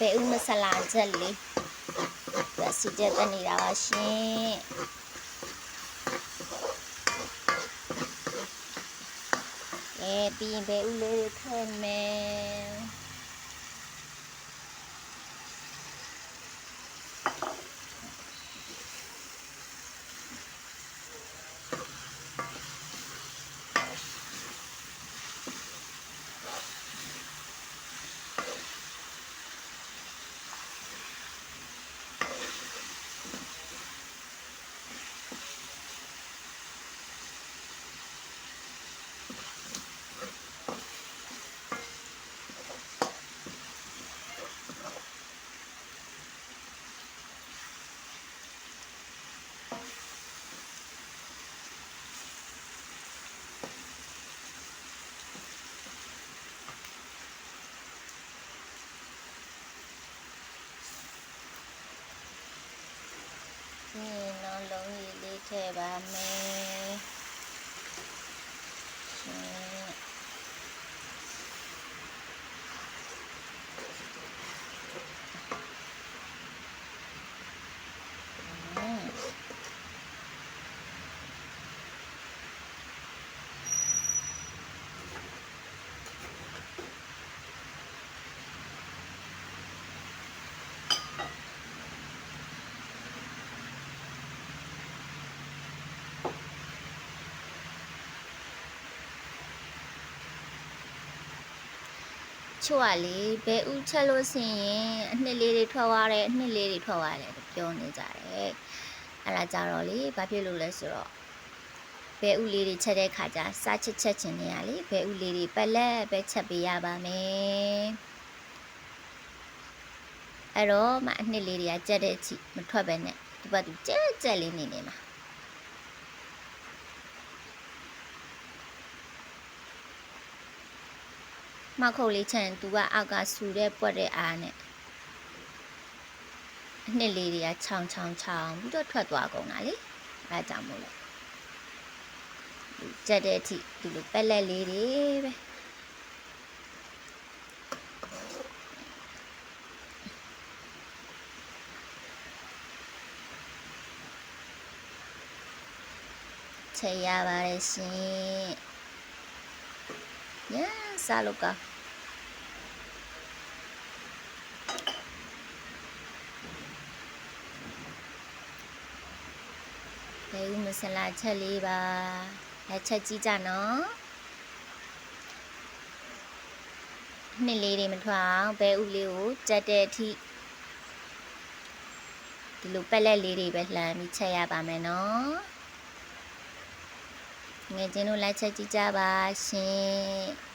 ဘဲဥမဆလာချက်လေးဒါစီချက်တက်နေတာပါရှင်ပြီးရင်ဘဲဥလေးတွေထည့်မယ်นี่น้องลงอีลีเทบาเมချို့ကလေဘဲဥချက်လို့ဆင်ရင်အနှစ်လေးတွေထွက်သွားတယ်အနှစ်လေးတွေထွက်သွားတယ်ပြောနေကြတယ်အဲ့ဒါကြတော့လေဘာဖြစ်လို့လဲဆိုတော့ဘဲဥလေးတွေချက်တဲ့ခါကျစားချက်ချင်နေရလေဘဲဥလေးတွေပလက်ပဲချက်ပေးရပါမယ်အဲ့တော့မအနှစ်လေးတွေကကြက်တဲ့အထိမထွက်ပဲနဲ့ဒီဘက်သူကြက်လေးနေနေမှာမခုတ်လေးချန်သူကအောက်ကဆူတဲ့ပွက်တဲ့အားနဲ့အနှစ်လေးတွေကချောင်းပြီးတော့ထွက်သွားကုန်တာလေအဲကြောင့်မို့လို့ကြက်တဲ့အထိဒီလိုပက်လက်လေးတွေပဲချက်ရပါတယ်ရှင်ညစားလို့ကဘဲဥမဆလာချက်လေးပါလက်ချက်ကြည့်ကြနော်နှစ်လေးတွေမထွက်အောင်ဘဲဥလေးကိုကြက်တဲ့အထိဒီလိုပက်လက်လေးတွေပဲလှမ်းပြီးချက်ရပါမယ်နော်ငယ်ချင်းတို့လက်ချက်ကြည့်ကြပါရှင်